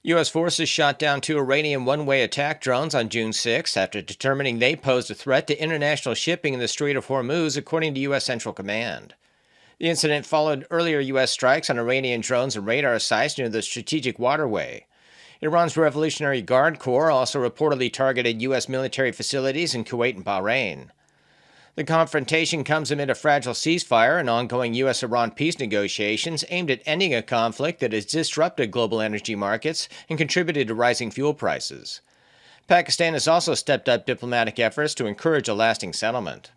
U.S. forces shot down two Iranian one-way attack drones on June 6 after determining they posed a threat to international shipping in the Strait of Hormuz, according to U.S. Central Command. The incident followed earlier U.S. strikes on Iranian drones and radar sites near the strategic waterway. Iran's Revolutionary Guard Corps also reportedly targeted U.S. military facilities in Kuwait and Bahrain. The confrontation comes amid a fragile ceasefire and ongoing U.S.-Iran peace negotiations aimed at ending a conflict that has disrupted global energy markets and contributed to rising fuel prices. Pakistan has also stepped up diplomatic efforts to encourage a lasting settlement.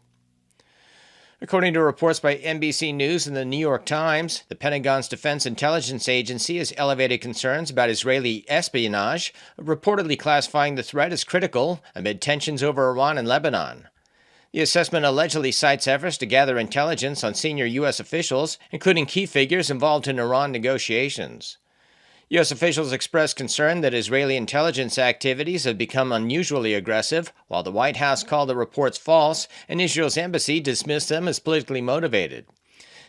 According to reports by NBC News and the New York Times, the Pentagon's Defense Intelligence Agency has elevated concerns about Israeli espionage, reportedly classifying the threat as critical amid tensions over Iran and Lebanon. The assessment allegedly cites efforts to gather intelligence on senior U.S. officials, including key figures involved in Iran negotiations. U.S. officials expressed concern that Israeli intelligence activities have become unusually aggressive, while the White House called the reports false and Israel's embassy dismissed them as politically motivated.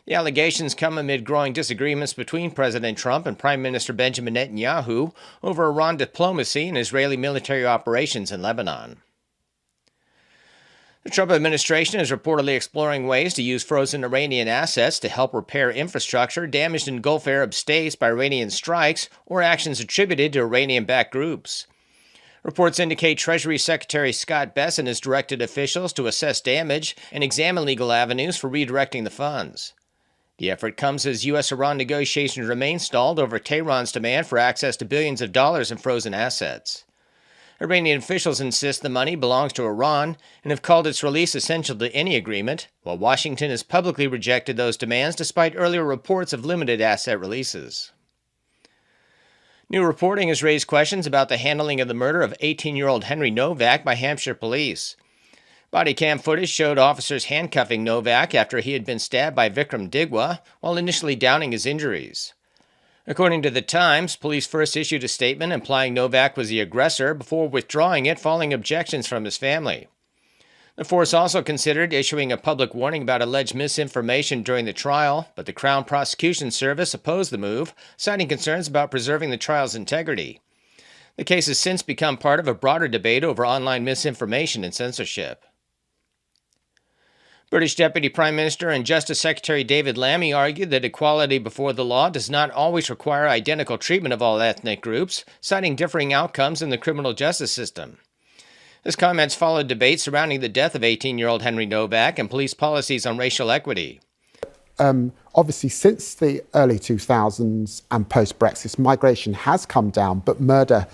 The allegations come amid growing disagreements between President Trump and Prime Minister Benjamin Netanyahu over Iran diplomacy and Israeli military operations in Lebanon. The Trump administration is reportedly exploring ways to use frozen Iranian assets to help repair infrastructure damaged in Gulf Arab states by Iranian strikes or actions attributed to Iranian-backed groups. Reports indicate Treasury Secretary Scott Bessent has directed officials to assess damage and examine legal avenues for redirecting the funds. The effort comes as U.S.-Iran negotiations remain stalled over Tehran's demand for access to billions of dollars in frozen assets. Iranian officials insist the money belongs to Iran and have called its release essential to any agreement, while Washington has publicly rejected those demands despite earlier reports of limited asset releases. New reporting has raised questions about the handling of the murder of 18-year-old Henry Novak by Hampshire police. Body cam footage showed officers handcuffing Novak after he had been stabbed by Vikram Digwa while initially downing his injuries. According to The Times, police first issued a statement implying Novak was the aggressor before withdrawing it following objections from his family. The force also considered issuing a public warning about alleged misinformation during the trial, but the Crown Prosecution Service opposed the move, citing concerns about preserving the trial's integrity. The case has since become part of a broader debate over online misinformation and censorship. British Deputy Prime Minister and Justice Secretary David Lammy argued that equality before the law does not always require identical treatment of all ethnic groups, citing differing outcomes in the criminal justice system. His comments followed debates surrounding the death of 18-year-old Henry Novak and police policies on racial equity. Obviously, since the early 2000s and post-Brexit, migration has come down, but murder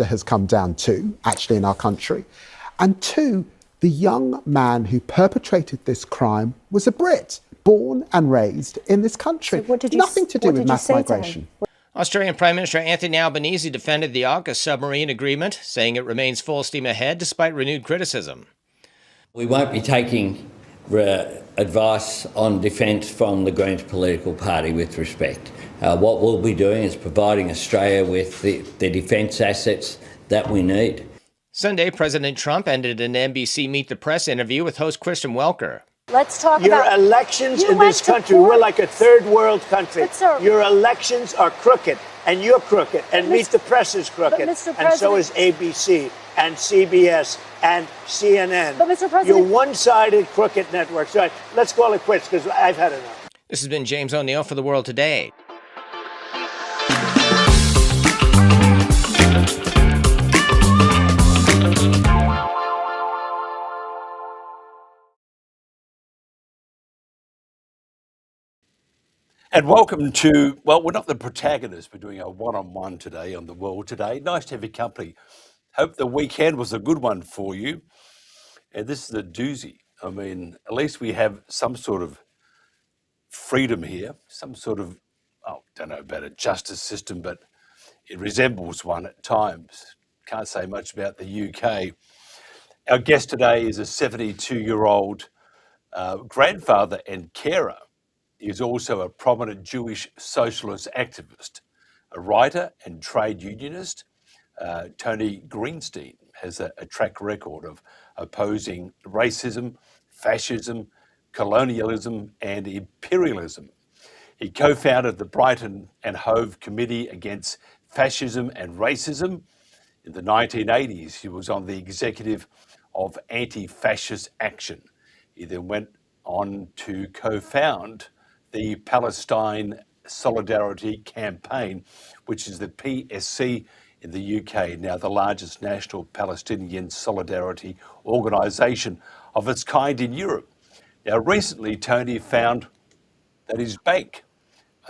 has come down too, actually, in our country. And two, the young man who perpetrated this crime was a Brit, born and raised in this country. So nothing to do with mass migration. Australian Prime Minister Anthony Albanese defended the AUKUS submarine agreement, saying it remains full steam ahead despite renewed criticism. We won't be taking advice on defence from the Greens political party with respect. What we'll be doing is providing Australia with the defence assets that we need. Sunday, President Trump ended an NBC Meet the Press interview with host Kristen Welker. Let's talk Your about elections in this country. We're like a third world country. But, sir, your elections are crooked, and you're crooked, and Meet the Press is crooked, and so is ABC and CBS and CNN. But, Mr. President, you're one-sided crooked networks. All right, let's call it quits because I've had enough. This has been James O'Neill for The World Today. And welcome to, well, we're not the protagonists. We're doing a one-on-one today on The World Today. Nice to have your company. Hope the weekend was a good one for you. And this is a doozy. I mean, at least we have some sort of freedom here, some sort of, I don't know about a justice system, but it resembles one at times. Can't say much about the UK. Our guest today is a 72-year-old grandfather and carer. He is also a prominent Jewish socialist activist, a writer and trade unionist. Tony Greenstein has a track record of opposing racism, fascism, colonialism, and imperialism. He co-founded the Brighton and Hove Committee Against Fascism and Racism. In the 1980s, he was on the Executive of Anti-Fascist Action. He then went on to co-found the Palestine Solidarity Campaign, which is the PSC in the UK, now the largest national Palestinian solidarity organisation of its kind in Europe. Now, recently, Tony found that his bank,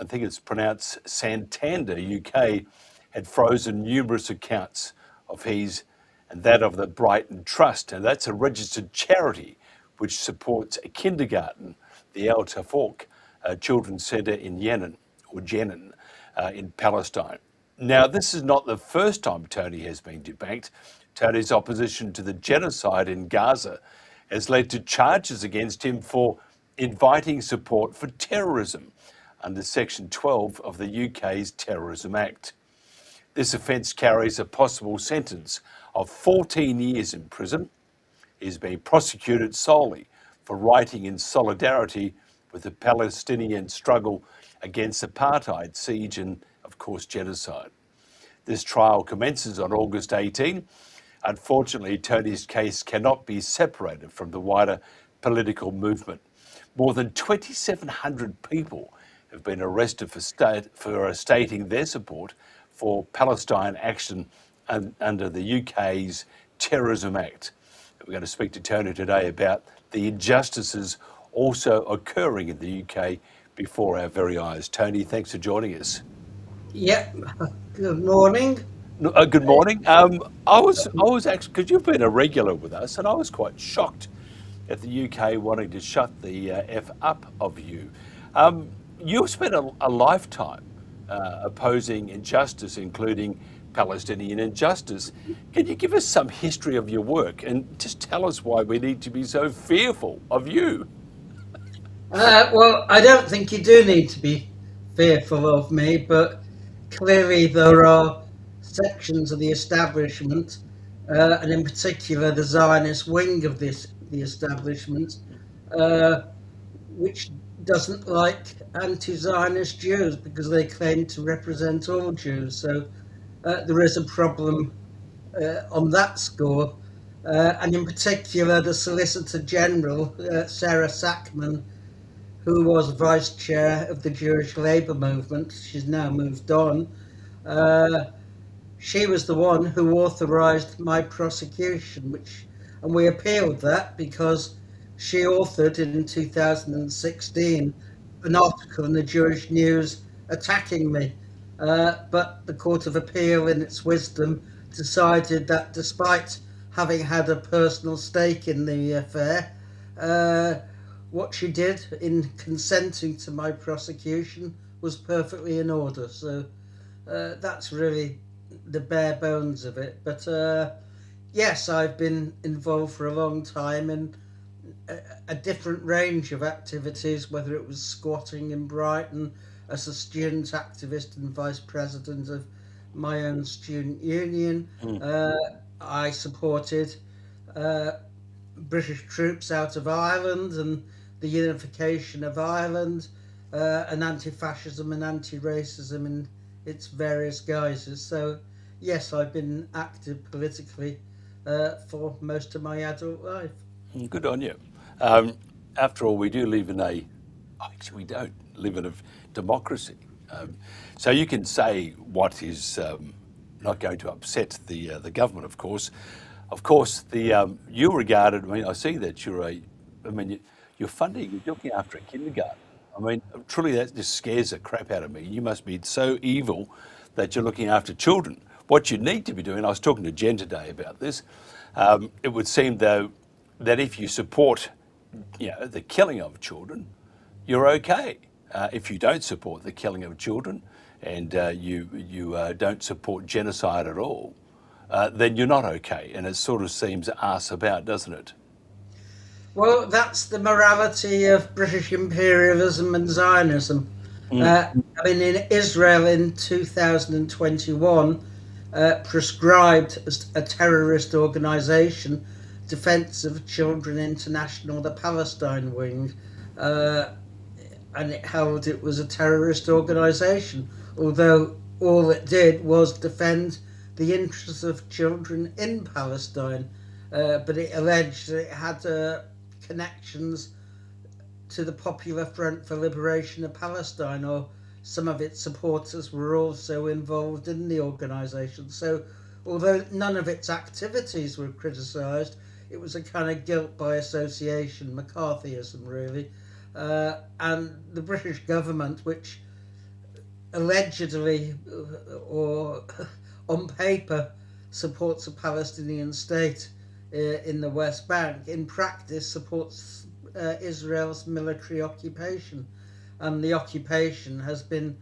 I think it's pronounced Santander UK, had frozen numerous accounts of his and that of the Brighton Trust, and that's a registered charity which supports a kindergarten, the Tafawk Children's Centre in Jenin, in Palestine. Now, this is not the first time Tony has been debanked. Tony's opposition to the genocide in Gaza has led to charges against him for inviting support for terrorism under Section 12 of the UK's Terrorism Act. This offence carries a possible sentence of 14 years in prison. He is being prosecuted solely for writing in solidarity with the Palestinian struggle against apartheid, siege and, of course, genocide. This trial commences on August 18. Unfortunately, Tony's case cannot be separated from the wider political movement. More than 2,700 people have been arrested for stating their support for Palestine action under the UK's Terrorism Act. We're going to speak to Tony today about the injustices also occurring in the UK before our very eyes. Tony, thanks for joining us. Yep. Good morning. Good morning. I was actually, because you've been a regular with us, and I was quite shocked at the UK wanting to shut the F up of you. You've spent a lifetime opposing injustice, including Palestinian injustice. Can you give us some history of your work and just tell us why we need to be so fearful of you? Well, I don't think you do need to be fearful of me, but clearly there are sections of the establishment, and in particular the Zionist wing of the establishment, which doesn't like anti-Zionist Jews because they claim to represent all Jews. So there is a problem on that score. And in particular, the Solicitor General, Sarah Sackman, who was vice chair of the Jewish Labour Movement, she's now moved on, she was the one who authorised my prosecution, and we appealed that because she authored in 2016 an article in the Jewish News attacking me. But the Court of Appeal, in its wisdom, decided that despite having had a personal stake in the affair, what she did in consenting to my prosecution was perfectly in order. So that's really the bare bones of it. But yes, I've been involved for a long time in a different range of activities, whether it was squatting in Brighton as a student activist and vice president of my own student union. I supported British troops out of Ireland and the unification of Ireland, and anti-fascism and anti-racism in its various guises. So yes, I've been active politically for most of my adult life. Good on you. After all, we do live in actually we don't live in a democracy. So you can say what is not going to upset the government, of course. Of course, you regarded, I mean, I see that you're funding, you're looking after a kindergarten. I mean, truly that just scares the crap out of me. You must be so evil that you're looking after children. What you need to be doing, I was talking to Jen today about this, it would seem though that if you support the killing of children, you're okay. If you don't support the killing of children and you don't support genocide at all, then you're not okay. And it sort of seems arse about, doesn't it? Well, that's the morality of British imperialism and Zionism. I mean, in Israel in 2021, prescribed as a terrorist organisation, Defence of Children International, the Palestine wing, and it held it was a terrorist organisation, although all it did was defend the interests of children in Palestine, but it alleged that it had connections to the Popular Front for Liberation of Palestine, or some of its supporters were also involved in the organisation. So although none of its activities were criticised, it was a kind of guilt by association, McCarthyism really. And the British government, which allegedly or on paper supports a Palestinian state in the West Bank, in practice supports Israel's military occupation. And the occupation has been,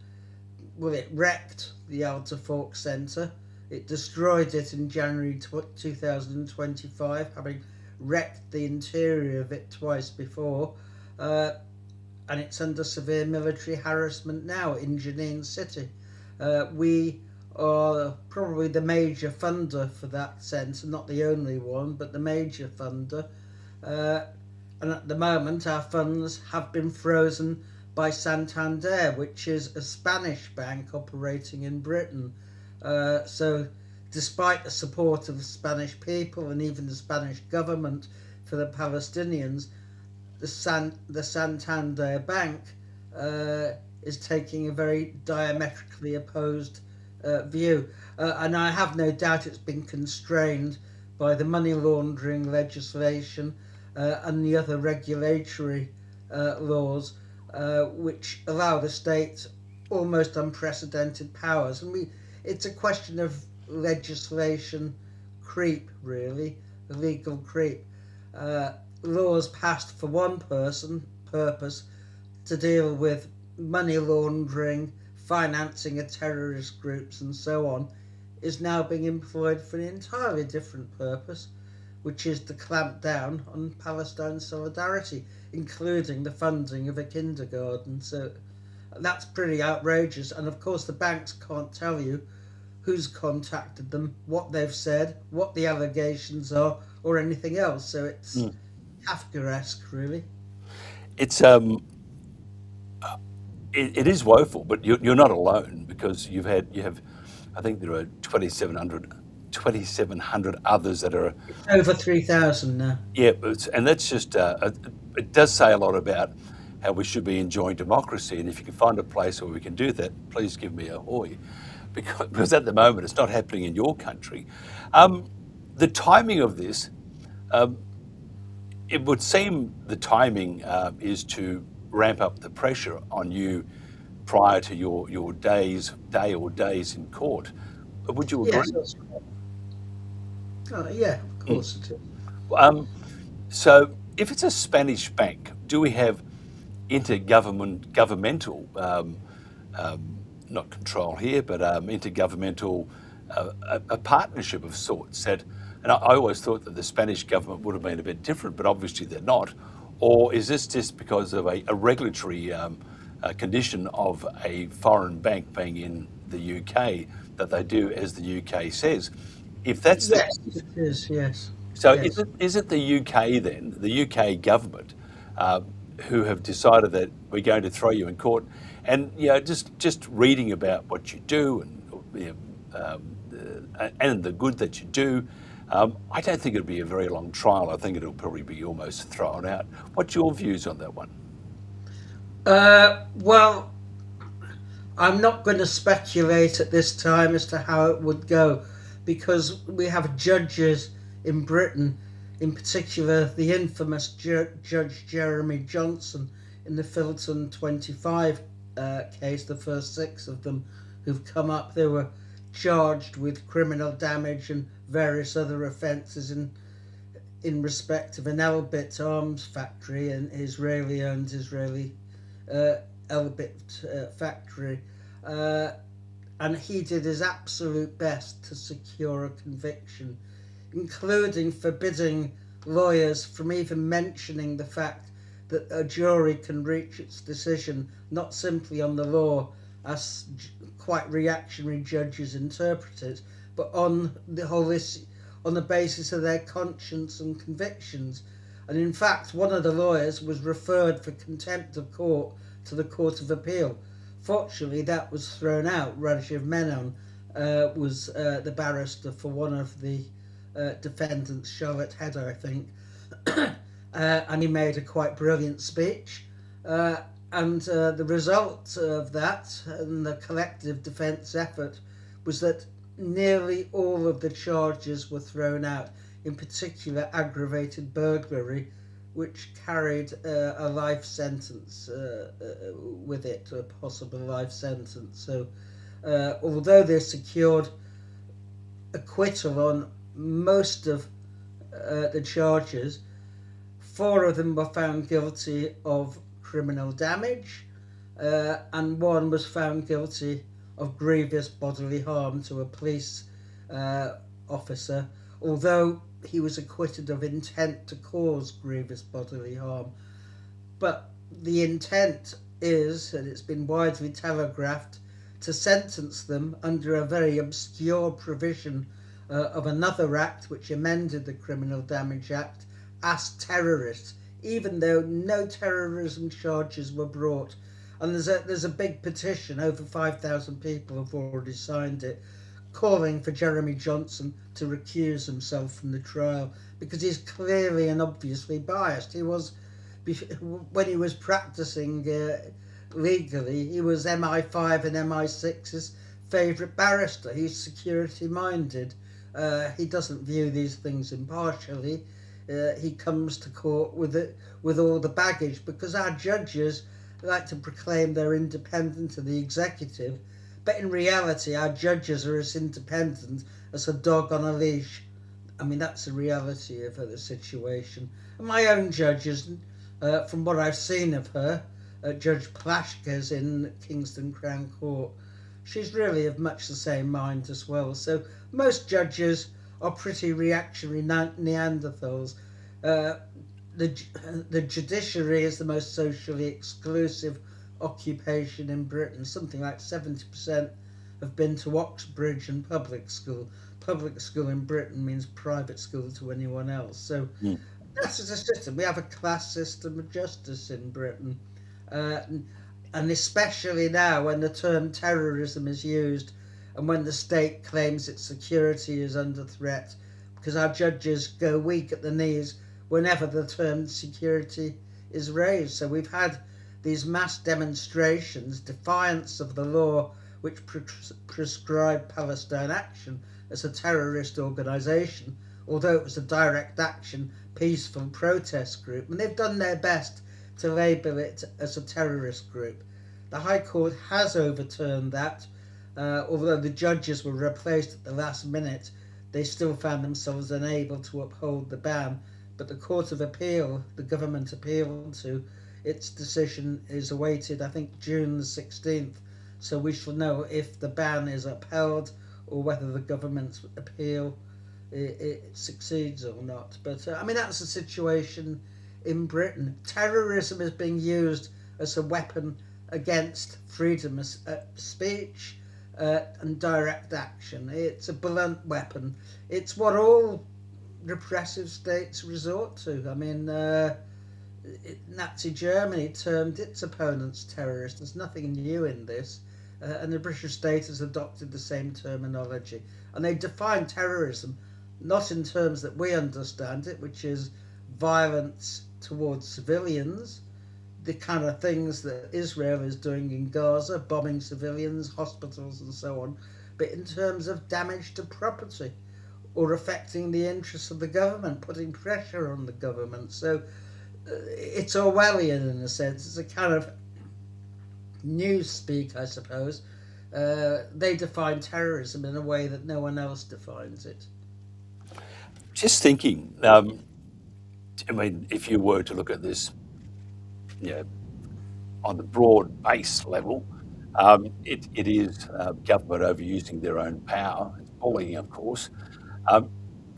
well, it wrecked the Tafawk Centre. It destroyed it in January 2025, having wrecked the interior of it twice before. And it's under severe military harassment now in Jenin city. We are probably the major funder for that centre, not the only one, but the major funder. And at the moment, our funds have been frozen by Santander, which is a Spanish bank operating in Britain. So despite the support of the Spanish people and even the Spanish government for the Palestinians, the Santander Bank is taking a very diametrically opposed view. And I have no doubt it's been constrained by the money laundering legislation and the other regulatory laws which allow the state almost unprecedented powers. And it's a question of legislation creep, really, legal creep. Laws passed for one purpose to deal with money laundering, financing of terrorist groups and so on, is now being employed for an entirely different purpose, which is to clamp down on Palestine Solidarity, including the funding of a kindergarten. So that's pretty outrageous. And of course the banks can't tell you who's contacted them, what they've said, what the allegations are, or anything else. So it's Kafkaesque, really. It's it is woeful, but you're not alone, because you have, I think there are 2,700 others that are Over 3,000 now. Yeah, and that's just it does say a lot about how we should be enjoying democracy. And if you can find a place where we can do that, please give me a hoy, because at the moment it's not happening in your country. The timing of this. It would seem the timing is to ramp up the pressure on you prior to your day or days in court. Would you agree? Yes, that's right. Yeah, of course it is. So if it's a Spanish bank, do we have intergovernmental, not control here, but intergovernmental, a partnership of sorts that, and I always thought that the Spanish government would have been a bit different, but obviously they're not. Or is this just because of a regulatory condition of a foreign bank being in the UK that they do as the UK says? If that's yes, it is, yes. So yes. Is it the UK then, the UK government, who have decided that we're going to throw you in court? And just reading about what you do and the good that you do, I don't think it'll be a very long trial. I think it'll probably be almost thrown out. What's your views on that one? Well, I'm not going to speculate at this time as to how it would go, because we have judges in Britain, in particular the infamous Judge Jeremy Johnson in the Filton 25 case, the first 6 of them who've come up. They were charged with criminal damage and various other offences in respect of an Elbit arms factory, an Israeli-owned Elbit factory. And he did his absolute best to secure a conviction, including forbidding lawyers from even mentioning the fact that a jury can reach its decision not simply on the law, as quite reactionary judges interpret it, but on the whole issue, on the basis of their conscience and convictions. And in fact, one of the lawyers was referred for contempt of court to the Court of Appeal Fortunately, that was thrown out. Rajiv Menon was the barrister for one of the defendants, Charlotte Hedder, I think, and he made a quite brilliant speech. And the result of that and the collective defence effort was that nearly all of the charges were thrown out, in particular aggravated burglary, which carried a life sentence with it, a possible life sentence. So, although they secured acquittal on most of the charges, 4 of them were found guilty of criminal damage, and 1 was found guilty of grievous bodily harm to a police officer, although he was acquitted of intent to cause grievous bodily harm. But the intent is, and it's been widely telegraphed, to sentence them under a very obscure provision of another act which amended the Criminal Damage Act as terrorists, even though no terrorism charges were brought. And there's a big petition, over 5,000 people have already signed it, calling for Jeremy Johnson to recuse himself from the trial, because he's clearly and obviously biased. He was, when he was practicing legally, he was MI5 and MI6's favourite barrister. He's security minded. He doesn't view these things impartially. He comes to court with all the baggage, because our judges like to proclaim they're independent of the executive, but in reality our judges are as independent as a dog on a leash. I mean, that's the reality of the situation. And my own judges, from what I've seen of her, Judge Plashka's in Kingston Crown Court, she's really of much the same mind as well. So most judges are pretty reactionary Neanderthals. The judiciary is the most socially exclusive occupation in Britain. Something like 70% have been to Oxbridge and public school. Public school in Britain means private school to anyone else. So that's the system. We have a class system of justice in Britain. And especially now when the term terrorism is used and when the state claims its security is under threat, because our judges go weak at the knees whenever the term security is raised. So we've had these mass demonstrations, defiance of the law which prescribed Palestine Action as a terrorist organisation, although it was a direct action, peaceful protest group, and they've done their best to label it as a terrorist group. The High Court has overturned that, although the judges were replaced at the last minute. They still found themselves unable to uphold the ban, but the Court of Appeal, the government appealed to, its decision is awaited, I think, June the 16th, so we shall know if the ban is upheld or whether the government's appeal it succeeds or not. But I mean, that's the situation in Britain. Terrorism is being used as a weapon against freedom of speech and direct action. It's a blunt weapon. It's what all repressive states resort to. I mean, Nazi Germany termed its opponents terrorists. There's nothing new in this. And the British state has adopted the same terminology. And they define terrorism not in terms that we understand it, which is violence towards civilians, the kind of things that Israel is doing in Gaza, bombing civilians, hospitals and so on, but in terms of damage to property or affecting the interests of the government, putting pressure on the government. So it's Orwellian in a sense. It's a kind of newspeak, I suppose. They define terrorism in a way that no one else defines it. Just thinking, I mean, if you were to look at this, on the broad base level, it is government overusing their own power. It's bullying, of course.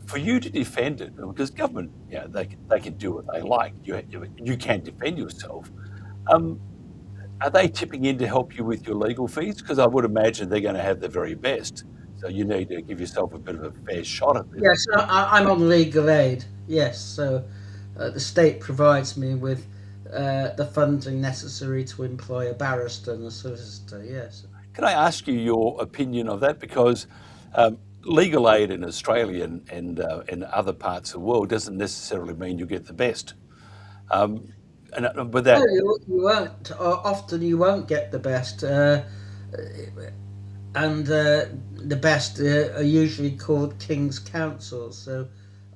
For you to defend it, because government, they can do what they like. You can defend yourself. Are they tipping in to help you with your legal fees? Because I would imagine they're going to have the very best. So you need to give yourself a bit of a fair shot at this. Yes, I'm on legal aid. Yes, so the state provides me with the funding necessary to employ a barrister and a solicitor, yes. Can I ask you your opinion of that? Because legal aid in Australia and in other parts of the world doesn't necessarily mean you get the best. But No, that, you won't. Often you won't get the best, and the best are usually called King's Counsel. So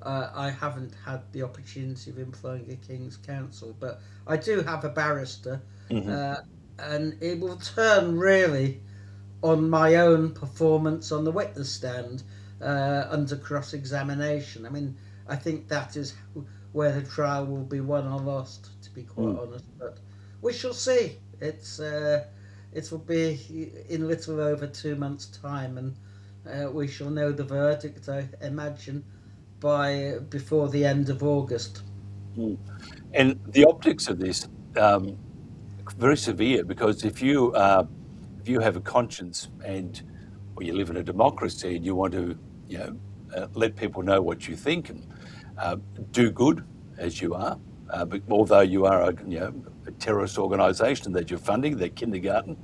I haven't had the opportunity of employing a King's Counsel, but I do have a barrister, and it will turn really on my own performance on the witness stand under cross-examination. I mean, I think that is where the trial will be won or lost, to be quite honest. But we shall see. It will be in little over 2 months' time, and we shall know the verdict, I imagine, before the end of August. and the optics of this very severe, because if you have a conscience and or you live in a democracy and you want to let people know what you think and do good as you are, but although you are a terrorist organisation that you're funding, their kindergarten.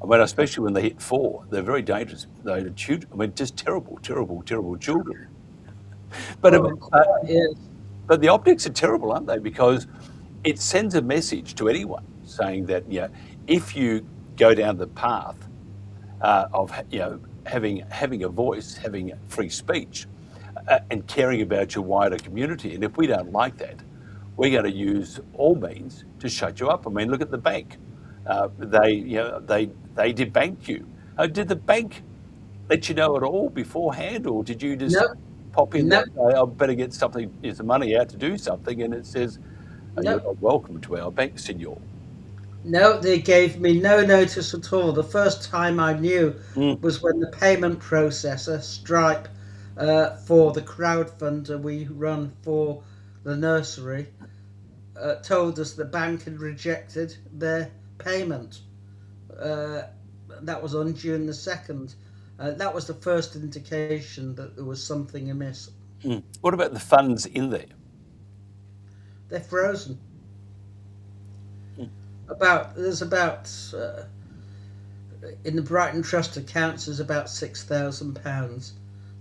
I mean, especially when they hit 4, they're very dangerous. They're just terrible, terrible, terrible children. But Yes. but the optics are terrible, aren't they? Because it sends a message to anyone saying that if you go down the path of having a voice, having free speech, and caring about your wider community, and if we don't like that, we're going to use all means to shut you up. I mean, look at the bank. They debanked you. Did the bank let you know at all beforehand, or did you just No, pop in no, that I better get some money out to do something, and it says you're no. not welcome to our bank, senor? No, they gave me no notice at all. The first time I knew Mm. was when the payment processor, Stripe, for the crowdfunder we run for the nursery, told us the bank had rejected their payment. That was on June the 2nd. That was the first indication that there was something amiss. What about the funds in there? They're frozen. There's about in the Brighton Trust accounts there's about £6,000,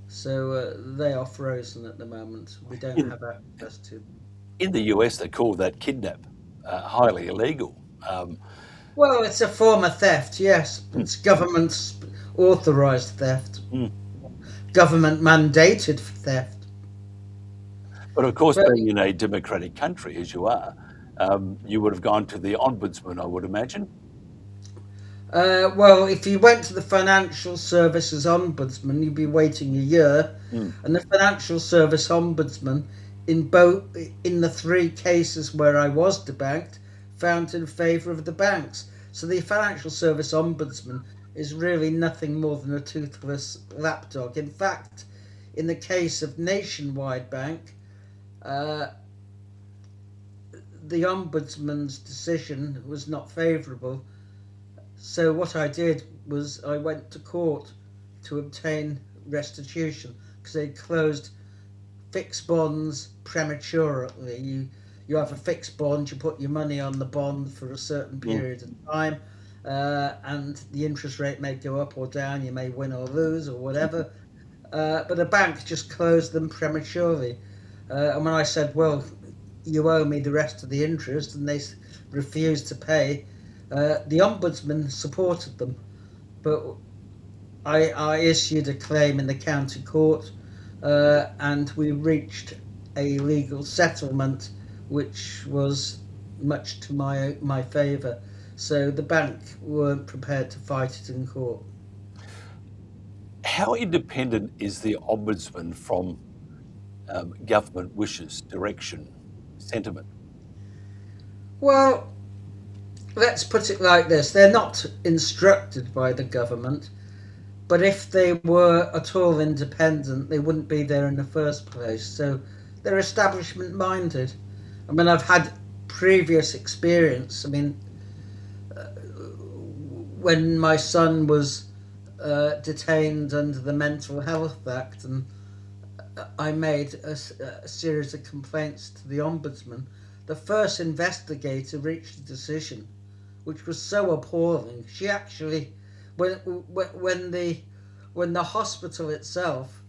so they are frozen at the moment. We don't In, have access to them. in the US, they call that kidnap, highly illegal. Well, it's a form of theft, yes. It's government authorised theft, government mandated theft. But of course, But being in a democratic country as you are, you would have gone to the ombudsman, I would imagine. well, if you went to the Financial Services Ombudsman, you'd be waiting a year, and the Financial Service Ombudsman, in the 3 cases where I was debanked, found in favour of the banks. So the Financial Service Ombudsman is really nothing more than a toothless lapdog. In fact, in the case of Nationwide Bank, the Ombudsman's decision was not favourable. So what I did was I went to court to obtain restitution because they closed fixed bonds prematurely. You have a fixed bond, you put your money on the bond for a certain period of time, and the interest rate may go up or down, you may win or lose or whatever, but a bank just closed them prematurely. And when I said, well, you owe me the rest of the interest, and they refused to pay, the Ombudsman supported them. But I issued a claim in the county court, and we reached a legal settlement which was much to my favour. So the bank weren't prepared to fight it in court. How independent is the ombudsman from government wishes, direction, sentiment? Well, let's put it like this. They're not instructed by the government, but if they were at all independent, they wouldn't be there in the first place. So they're establishment minded. I mean, I've had previous experience. I mean, when my son was detained under the Mental Health Act, and I made a series of complaints to the Ombudsman, the first investigator reached a decision which was so appalling. She actually, when the hospital itself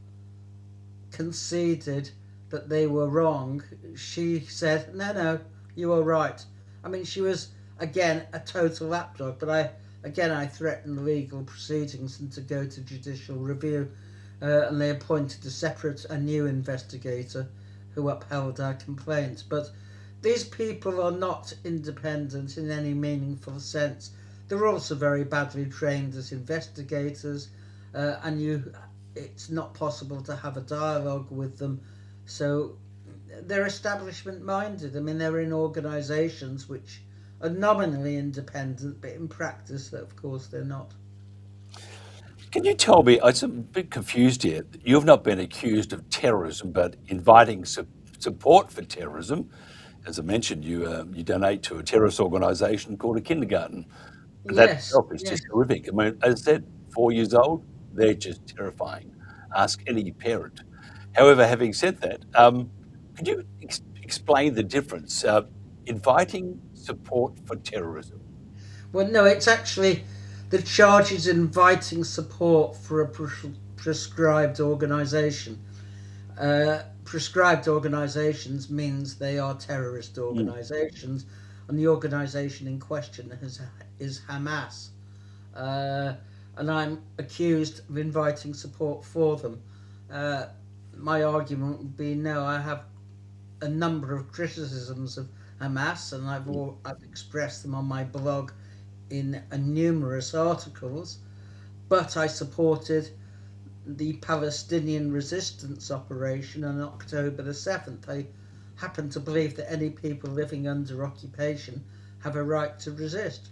conceded that they were wrong, she said, no, you were right. I mean, she was, again, a total lapdog, but I threatened legal proceedings and to go to judicial review, and they appointed a new investigator who upheld our complaint. But these people are not independent in any meaningful sense. They're also very badly trained as investigators, and it's not possible to have a dialogue with them. So they're establishment minded. I mean, they're in organisations which are nominally independent, but in practice, of course, they're not. Can you tell me, I'm a bit confused here. You've not been accused of terrorism, but inviting support for terrorism. As I mentioned, you donate to a terrorist organisation called a kindergarten. That itself is just horrific. I mean, as I said, 4 years old, they're just terrifying. Ask any parent. However, having said that, could you explain the difference? Inviting support for terrorism. Well, no, it's actually the charge is inviting support for a prescribed organisation. Prescribed organisations means they are terrorist organisations, and the organisation in question is Hamas. And I'm accused of inviting support for them. My argument would be no, I have a number of criticisms of Hamas, and I've expressed them on my blog in numerous articles, but I supported the Palestinian resistance operation on October the 7th. I happen to believe that any people living under occupation have a right to resist.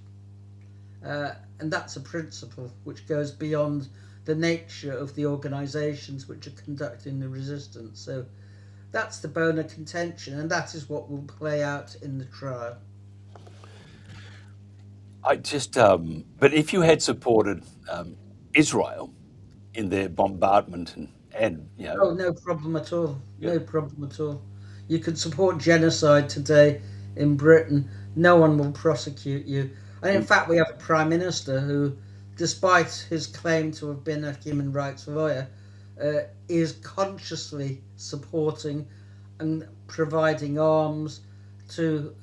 And that's a principle which goes beyond the nature of the organisations which are conducting the resistance. So that's the bone of contention, and that is what will play out in the trial. But if you had supported Israel in their bombardment and Oh, no problem at all. No problem at all. You can support genocide today in Britain. No one will prosecute you. And in fact, we have a Prime Minister who, despite his claim to have been a human rights lawyer, is consciously supporting and providing arms to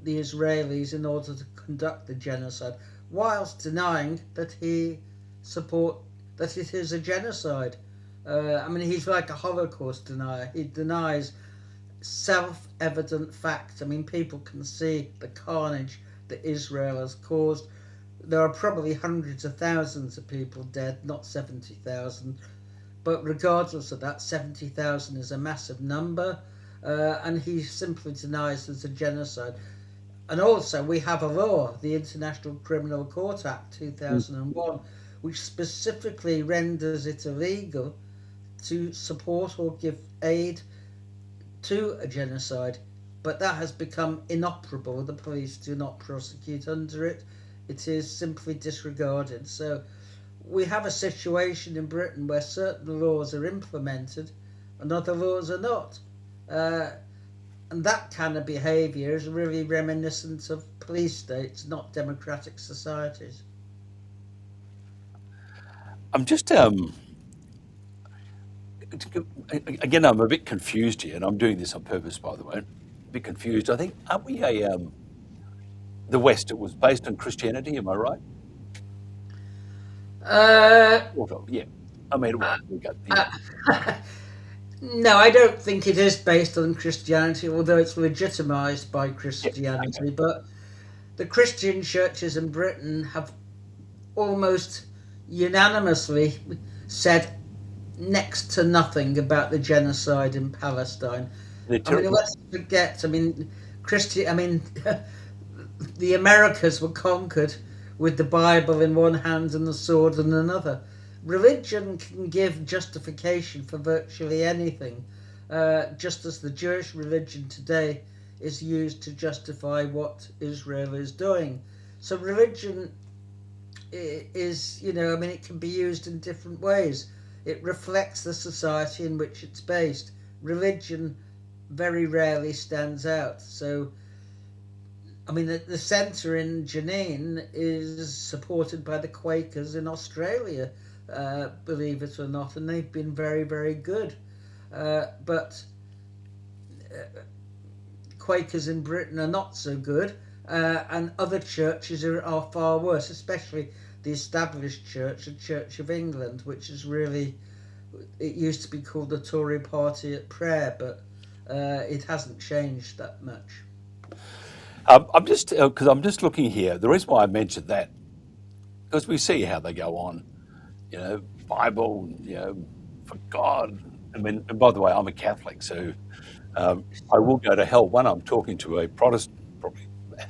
the Israelis in order to conduct the genocide, whilst denying that that it is a genocide. I mean, he's like a Holocaust denier. He denies self-evident fact. I mean, people can see the carnage that Israel has caused. There are probably hundreds of thousands of people dead, not 70,000. But regardless of that, 70,000 is a massive number, and he simply denies there's a genocide. And also, we have a law, the International Criminal Court Act 2001, which specifically renders it illegal to support or give aid to a genocide. But that has become inoperable. The police do not prosecute under it. It is simply disregarded. So we have a situation in Britain where certain laws are implemented and other laws are not. And that kind of behaviour is really reminiscent of police states, not democratic societies. I'm just again, I'm a bit confused here, and I'm doing this on purpose, by the way. A bit confused. I think, aren't we the West? It was based on Christianity. Am I right? Yeah. I mean, we got No, I don't think it is based on Christianity, although it's legitimised by Christianity. okay. But the Christian churches in Britain have almost unanimously said next to nothing about the genocide in Palestine. I mean, let's forget. I mean, the Americas were conquered with the Bible in one hand and the sword in another. Religion can give justification for virtually anything, just as the Jewish religion today is used to justify what Israel is doing. So religion is, it can be used in different ways. It reflects the society in which it's based. Religion very rarely stands out. So, I mean, the centre in Jenin is supported by the Quakers in Australia, believe it or not, and they've been very, very good. But Quakers in Britain are not so good, and other churches are far worse, especially the established church, the Church of England, which is really, it used to be called the Tory Party at Prayer, but it hasn't changed that much. I'm just because I'm just looking here. The reason why I mentioned that, because we see how they go on, Bible, for God. I mean, and by the way, I'm a Catholic, so I will go to hell when I'm talking to a Protestant, probably,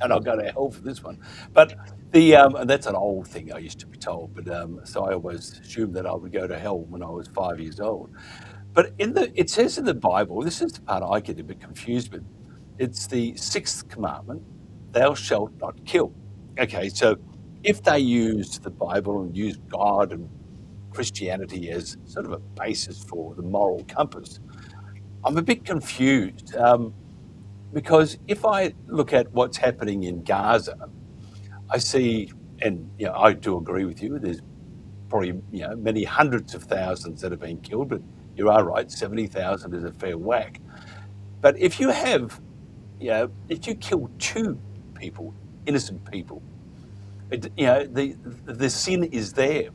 and I'll go to hell for this one. But and that's an old thing I used to be told. But so I always assumed that I would go to hell when I was 5 years old. But it says in the Bible, this is the part I get a bit confused with. It's the 6th commandment: "Thou shalt not kill." Okay, so if they used the Bible and used God and Christianity as sort of a basis for the moral compass, I'm a bit confused because if I look at what's happening in Gaza, I see, and I do agree with you. There's probably many hundreds of thousands that have been killed, but you are right, 70,000 is a fair whack. But if you have, if you kill 2 people, innocent people, the sin is there.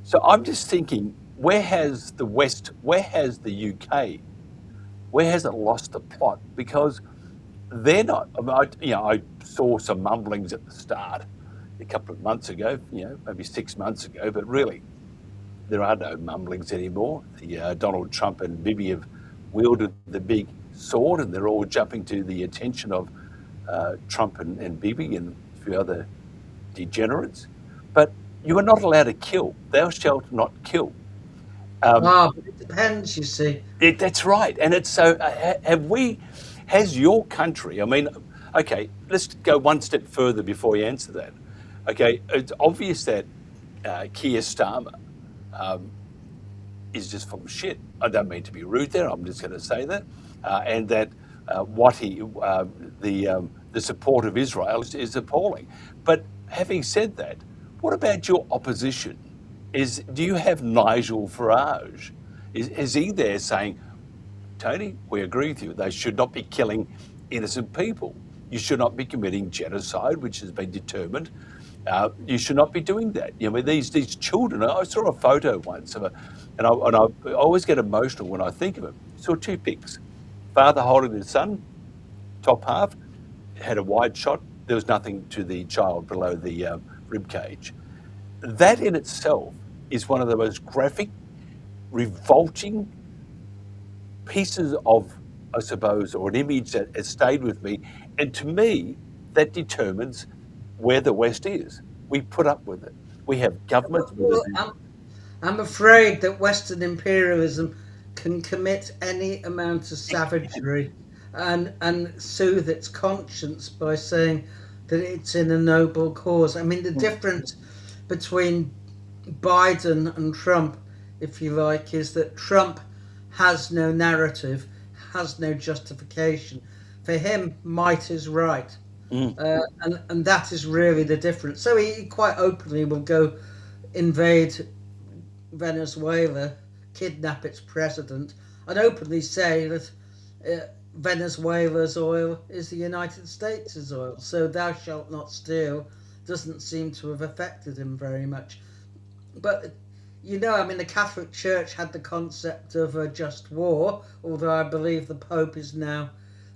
So I'm just thinking, where has the West, where has the UK, where has it lost the plot? Because they're not. I mean, I saw some mumblings at the start a couple of months ago, maybe 6 months ago, but really, there are no mumblings anymore. Donald Trump and Bibi have wielded the big sword, and they're all jumping to the attention of Trump and Bibi and a few other degenerates. But you are not allowed to kill. Thou shalt not kill. But it depends, you see. That's right. And it's so, has your country, I mean, okay, let's go one step further before you answer that. Okay, it's obvious that Keir Starmer is just full of shit. I don't mean to be rude there, I'm just going to say that. And that the support of Israel is appalling. But having said that, what about your opposition? Do you have Nigel Farage? Is he there saying, Tony, we agree with you, they should not be killing innocent people. You should not be committing genocide, which has been determined. You should not be doing that. I mean, these children, I saw a photo once, and I always get emotional when I think of it. I saw 2 pics. Father holding his son, top half, had a wide shot. There was nothing to the child below the rib cage. That in itself is one of the most graphic, revolting pieces of, I suppose, or an image that has stayed with me. And to me, that determines where the West is. We put up with it. We have governments with it. I'm afraid that Western imperialism can commit any amount of savagery and soothe its conscience by saying that it's in a noble cause. I mean, the difference between Biden and Trump, if you like, is that Trump has no narrative, has no justification. For him, might is right. And that is really the difference. So he quite openly will go invade Venezuela, kidnap its president, and openly say that Venezuela's oil is the United States' oil. So thou shalt not steal doesn't seem to have affected him very much. But, I mean, the Catholic Church had the concept of a just war, although I believe the Pope is now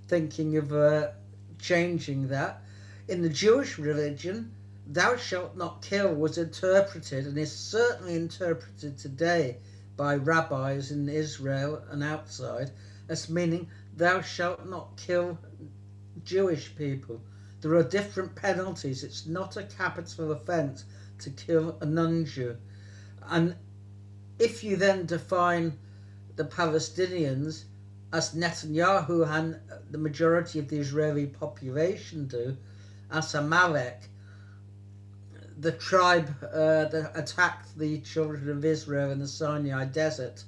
thinking of changing that. In the Jewish religion, thou shalt not kill was interpreted, and is certainly interpreted today by rabbis in Israel and outside, as meaning thou shalt not kill Jewish people. There are different penalties. It's not a capital offence to kill a non-Jew. And if you then define the Palestinians, as Netanyahu and the majority of the Israeli population do, as Amalek, the tribe that attacked the children of Israel in the Sinai desert,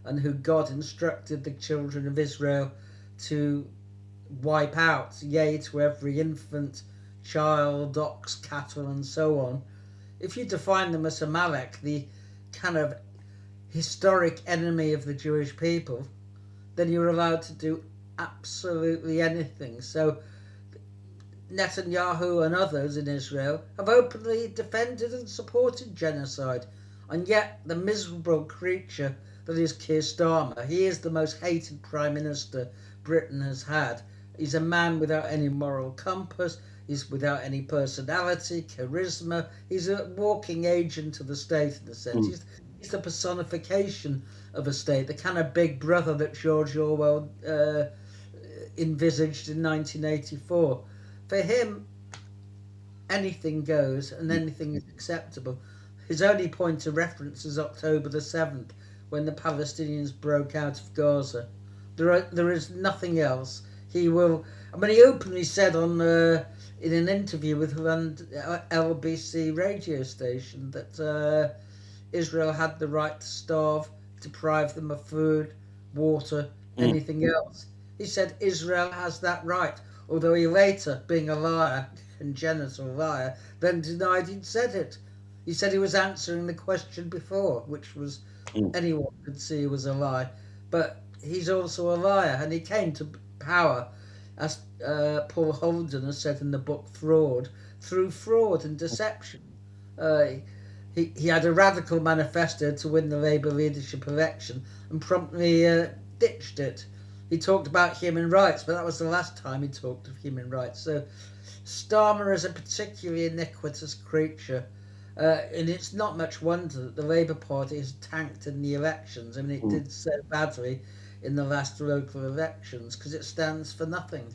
and who God instructed the children of Israel to wipe out, yea, to every infant, child, ox, cattle, and so on. If you define them as Amalek, the kind of historic enemy of the Jewish people, then you're allowed to do absolutely anything. So Netanyahu and others in Israel have openly defended and supported genocide. And yet the miserable creature that is Keir Starmer, he is the most hated Prime Minister Britain has had. He's a man without any moral compass. He's without any personality, charisma. He's a walking agent of the state in a sense. He's the personification of a state, the kind of big brother that George Orwell envisaged in 1984. For him, anything goes and anything is acceptable. His only point of reference is October the 7th, when the Palestinians broke out of Gaza. There is nothing else. He openly said in an interview with an LBC radio station that Israel had the right to starve, deprive them of food, water, anything else. He said Israel has that right, although he later, being a liar, congenital liar, then denied he'd said it. He said he was answering the question before, which was anyone could see was a lie. But he's also a liar, and he came to power, as Paul Holden has said in the book Fraud, through fraud and deception. He had a radical manifesto to win the Labour leadership election and promptly ditched it. He talked about human rights, but that was the last time he talked of human rights. So Starmer is a particularly iniquitous creature. And it's not much wonder that the Labour Party has tanked in the elections. I mean, it did so badly in the last local elections because it stands for nothing.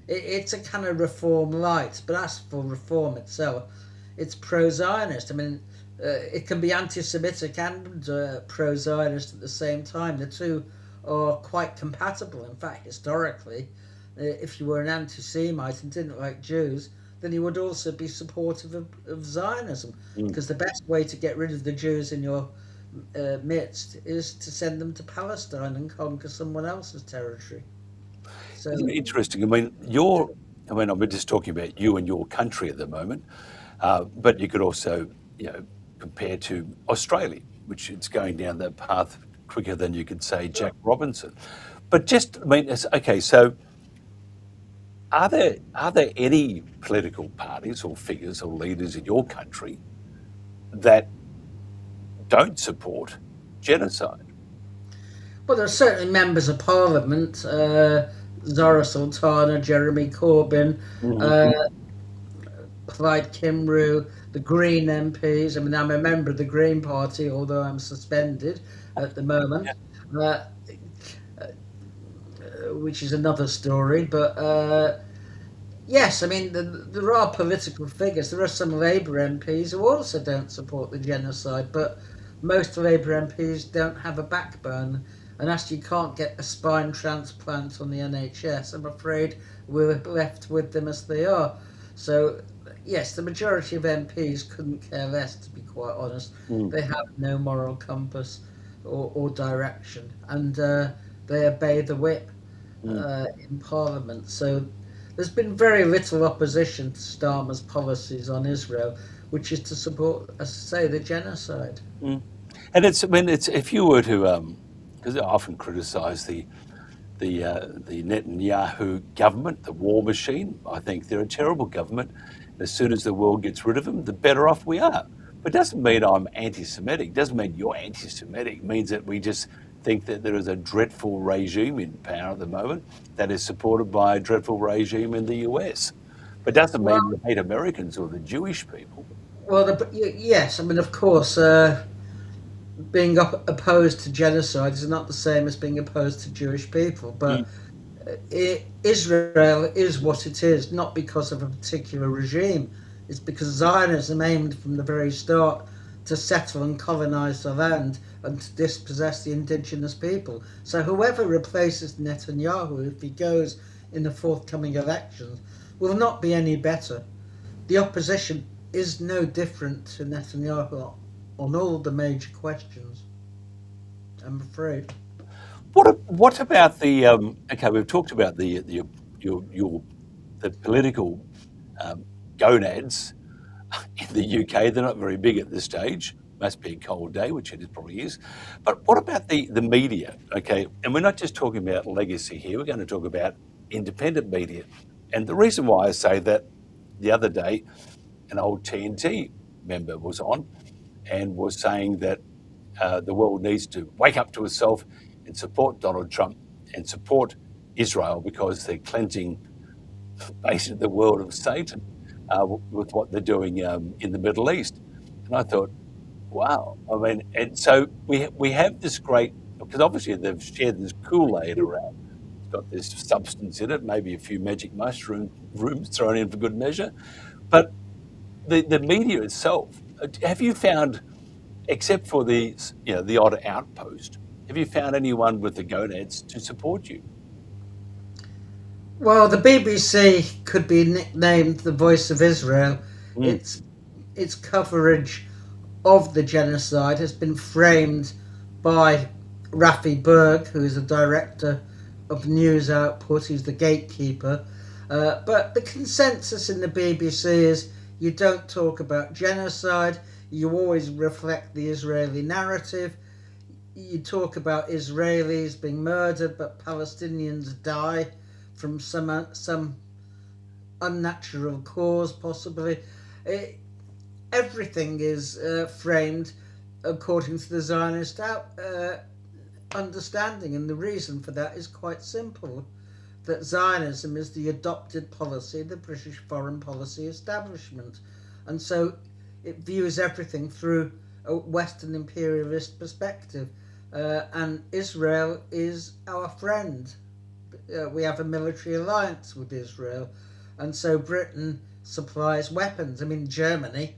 It's a kind of reform light, but as for reform itself, it's pro-Zionist. I mean, it can be anti-Semitic and pro-Zionist at the same time. The two are quite compatible. In fact, historically, if you were an anti-Semite and didn't like Jews, then you would also be supportive of Zionism, because the best way to get rid of the Jews in your midst is to send them to Palestine and conquer someone else's territory. So It's interesting. I mean, I'm just talking about you and your country at the moment, but you could also, compare to Australia, which is going down that path quicker than you could say Jack Robinson. But okay, so are there any political parties or figures or leaders in your country that don't support genocide? Well, there are certainly members of Parliament, Zara Sultana, Jeremy Corbyn, Plaid Cymru, the Green MPs. I mean, I'm a member of the Green Party, although I'm suspended at the moment, which is another story. But yes, I mean, there are political figures. There are some Labour MPs who also don't support the genocide, but most Labour MPs don't have a backbone. And as you can't get a spine transplant on the NHS, I'm afraid we're left with them as they are. So, yes, the majority of MPs couldn't care less, to be quite honest. They have no moral compass or direction, and they obey the whip in Parliament. So there's been very little opposition to Starmer's policies on Israel, which is to support, as I say, the genocide. And it's if you were to, because I often criticise the Netanyahu government, the war machine. I think they're a terrible government. As soon as the world gets rid of them, the better off we are. But it doesn't mean I'm anti-Semitic. It doesn't mean you're anti-Semitic. It means that we just think that there is a dreadful regime in power at the moment that is supported by a dreadful regime in the US. But it doesn't mean we hate Americans or the Jewish people. Well, yes, I mean, of course, being opposed to genocide is not the same as being opposed to Jewish people, but Israel is what it is, not because of a particular regime. It's because Zionism aimed from the very start to settle and colonize the land and to dispossess the indigenous people. So whoever replaces Netanyahu, if he goes in the forthcoming elections, will not be any better. The opposition is no different to Netanyahu on all the major questions, I'm afraid. What about the okay? We've talked about the political gonads in the UK. They're not very big at this stage. Must be a cold day, which it probably is. But what about the media? Okay, and we're not just talking about legacy here. We're going to talk about independent media. And the reason why I say that, the other day, an old TNT member was on and was saying that the world needs to wake up to itself and support Donald Trump and support Israel because they're cleansing basically the world of Satan with what they're doing in the Middle East. And I thought, wow. I mean, and so we have this great, because obviously they've shared this Kool-Aid around. It's got this substance in it, maybe a few magic mushrooms thrown in for good measure. But the media itself, have you found, except for the odd outpost, have you found anyone with the gonads to support you? Well, the BBC could be nicknamed the Voice of Israel. Mm. Its coverage of the genocide has been framed by Rafi Berg, who is a director of news output. He's the gatekeeper. But the consensus in the BBC is you don't talk about genocide. You always reflect the Israeli narrative. You talk about Israelis being murdered, but Palestinians die from some unnatural cause, possibly. Everything is framed according to the Zionist understanding, and the reason for that is quite simple: that Zionism is the adopted policy of the British foreign policy establishment, and so it views everything through a Western imperialist perspective, and Israel is our friend. We have a military alliance with Israel, and so Britain supplies weapons. I mean, Germany,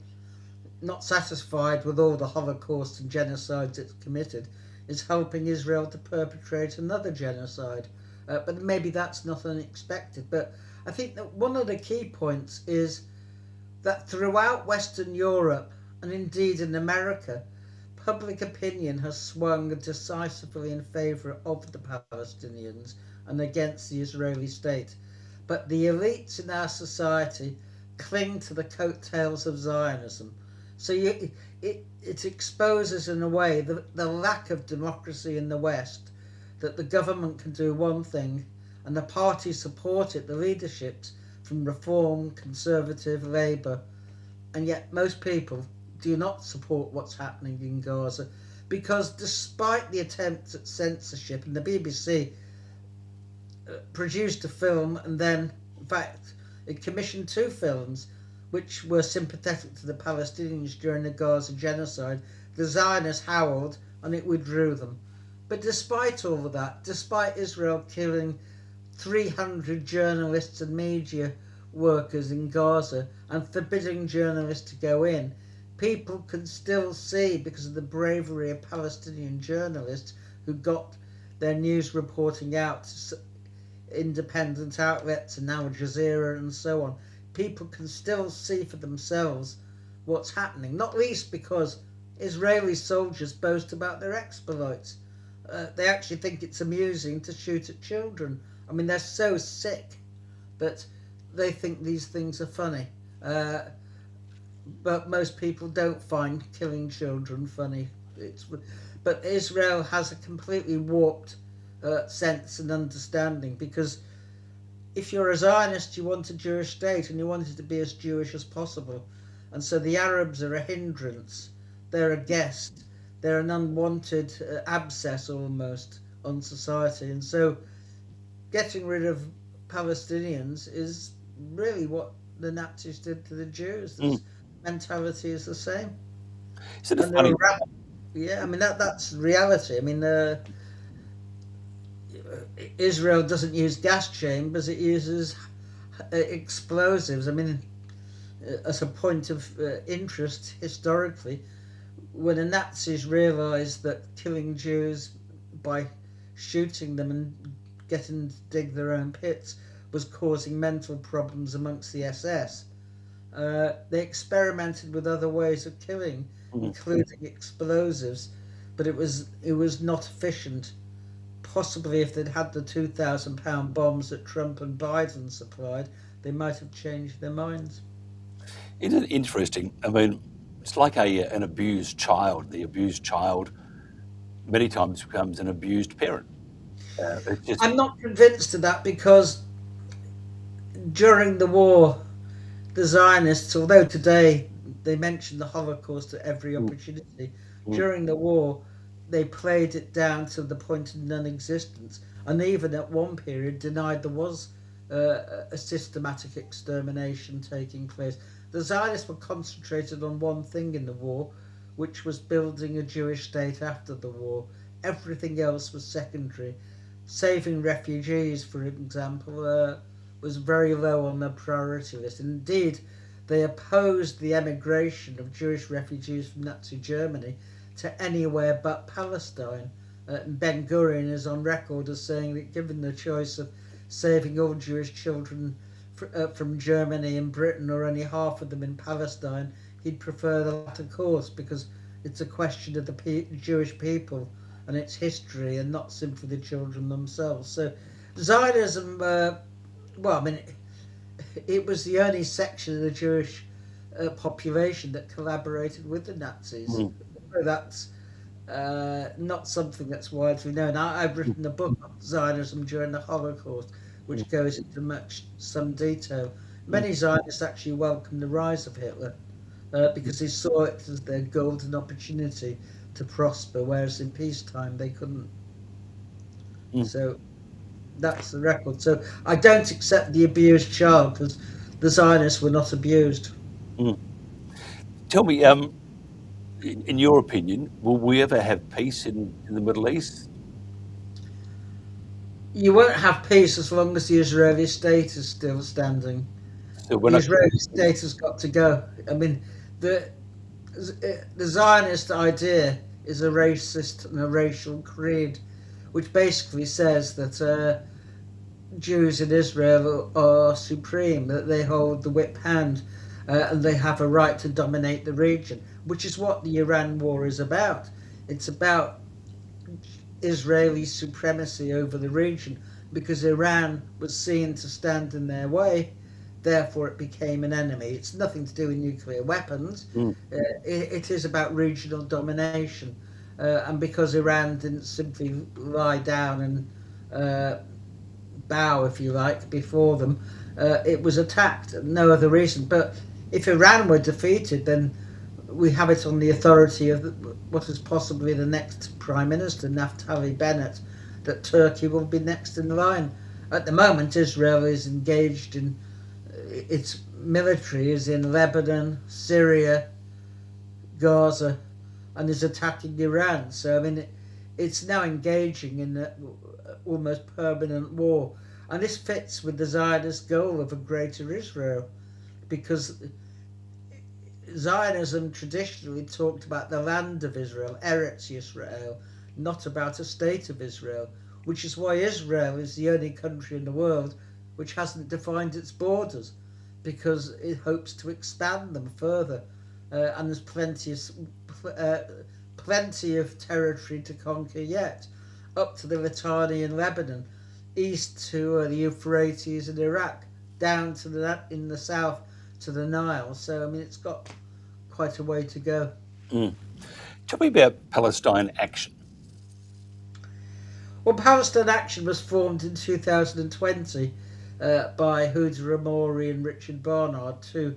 not satisfied with all the Holocaust and genocides it's committed, is helping Israel to perpetrate another genocide. But maybe that's not unexpected. But I think that one of the key points is that throughout Western Europe, and indeed in America, public opinion has swung decisively in favour of the Palestinians and against the Israeli state. But the elites in our society cling to the coattails of Zionism. So it exposes, in a way, the lack of democracy in the West, that the government can do one thing and the parties support it, the leaderships, from Reform, Conservative, Labour, and yet most people do not support what's happening in Gaza, because despite the attempts at censorship, and the BBC produced a film, and then, in fact, it commissioned 2 films which were sympathetic to the Palestinians during the Gaza genocide. The Zionists howled and it withdrew them. But despite all of that, despite Israel killing 300 journalists and media workers in Gaza and forbidding journalists to go in, people can still see, because of the bravery of Palestinian journalists who got their news reporting out to independent outlets and Al Jazeera and so on, people can still see for themselves what's happening, not least because Israeli soldiers boast about their exploits. They actually think it's amusing to shoot at children. I mean, they're so sick that they think these things are funny. But most people don't find killing children funny. But Israel has a completely warped sense and understanding, because if you're a Zionist, you want a Jewish state and you want it to be as Jewish as possible. And so the Arabs are a hindrance. They're a guest. They're an unwanted abscess almost on society. And so getting rid of Palestinians is really what the Nazis did to the Jews. The mentality is the same. Isn't it funny? Yeah, I mean, that's reality. I mean, Israel doesn't use gas chambers, it uses explosives. I mean, as a point of interest historically, when the Nazis realised that killing Jews by shooting them and getting them to dig their own pits was causing mental problems amongst the SS, they experimented with other ways of killing, including explosives, but it was not efficient. possibly if they'd had the £2,000 bombs that Trump and Biden supplied, they might have changed their minds. Isn't it interesting? I mean, it's like an abused child. The abused child many times becomes an abused parent. I'm not convinced of that, because during the war, the Zionists, although today they mention the Holocaust at every opportunity, during the war they played it down to the point of non-existence, and even at one period denied there was a systematic extermination taking place. The Zionists were concentrated on one thing in the war, which was building a Jewish state after the war. Everything else was secondary. Saving refugees, for example, was very low on their priority list. Indeed, they opposed the emigration of Jewish refugees from Nazi Germany to anywhere but Palestine. Ben Gurion is on record as saying that given the choice of saving all Jewish children from Germany and Britain, or only half of them in Palestine, he'd prefer the latter course, because it's a question of the Jewish people and its history, and not simply the children themselves. So Zionism, it was the only section of the Jewish population that collaborated with the Nazis. So that's not something that's widely known. I've written a book on Zionism during the Holocaust, which goes into some detail. Many Zionists actually welcomed the rise of Hitler because they saw it as their golden opportunity to prosper, whereas in peacetime they couldn't. So that's the record. So I don't accept the abused child, because the Zionists were not abused. Tell me, in your opinion, will we ever have peace in the Middle East? You won't have peace as long as the Israeli state is still standing. So The Israeli state has got to go. I mean, the Zionist idea is a racist and a racial creed, which basically says that Jews in Israel are supreme, that they hold the whip hand, and they have a right to dominate the region, which is what the Iran war is about. It's about Israeli supremacy over the region, because Iran was seen to stand in their way, therefore it became an enemy. It's nothing to do with nuclear weapons. It is about regional domination, and because Iran didn't simply lie down and bow, if you like, before them, it was attacked. No other reason. But if Iran were defeated, then we have it on the authority of what is possibly the next Prime Minister, Naftali Bennett, that Turkey will be next in line. At the moment, Israel is engaged in, its military is in Lebanon, Syria, Gaza, and is attacking Iran. So, I mean, it's now engaging in almost permanent war. And this fits with the Zionist goal of a greater Israel, because Zionism traditionally talked about the land of Israel, Eretz Yisrael, not about a state of Israel, which is why Israel is the only country in the world which hasn't defined its borders, because it hopes to expand them further, and there's plenty of territory to conquer yet, up to the Litani in Lebanon, east to the Euphrates in Iraq, down to in the south to the Nile. So, I mean, it's got quite a way to go. Tell me about Palestine Action. Well, Palestine Action was formed in 2020 by Huda Amori and Richard Barnard, two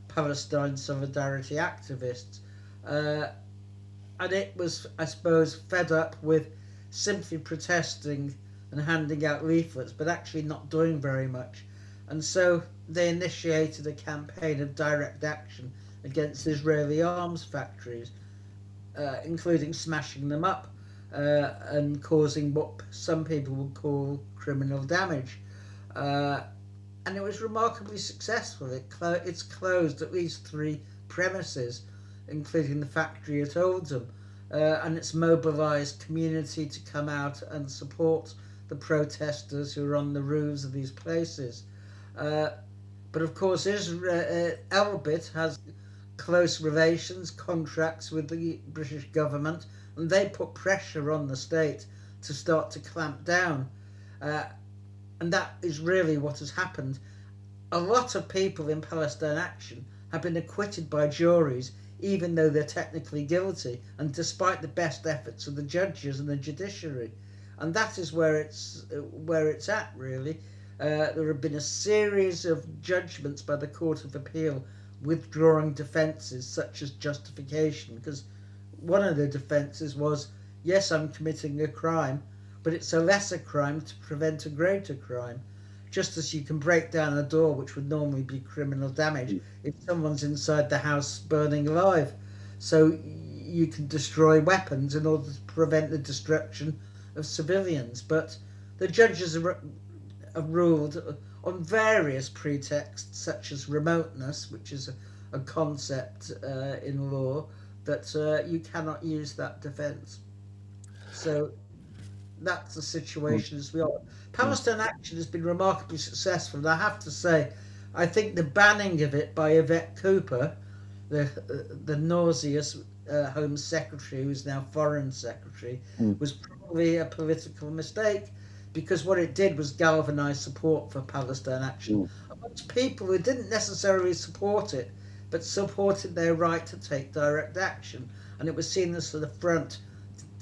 Palestine Solidarity activists. And it was, I suppose, fed up with simply protesting and handing out leaflets, but actually not doing very much. And so they initiated a campaign of direct action against Israeli arms factories, including smashing them up and causing what some people would call criminal damage. And it was remarkably successful. It's closed at least 3 premises, including the factory at Oldham, and it's mobilised community to come out and support the protesters who are on the roofs of these places. But of course, Elbit has close relations, contracts with the British government, and they put pressure on the state to start to clamp down. And that is really what has happened. A lot of people in Palestine Action have been acquitted by juries, even though they're technically guilty, and despite the best efforts of the judges and the judiciary. And that is where it's at, really. There have been a series of judgments by the Court of Appeal withdrawing defences such as justification, because one of the defences was, yes, I'm committing a crime, but it's a lesser crime to prevent a greater crime. Just as you can break down a door, which would normally be criminal damage, if someone's inside the house burning alive. So you can destroy weapons in order to prevent the destruction of civilians. But the judges have ruled on various pretexts, such as remoteness, which is a concept in law, that you cannot use that defence. So that's the situation as we are. Palestine Action has been remarkably successful, and I have to say, I think the banning of it by Yvette Cooper, the nauseous Home Secretary, who's now Foreign Secretary, was probably a political mistake, because what it did was galvanise support for Palestine Action amongst people who didn't necessarily support it, but supported their right to take direct action, and it was seen as the front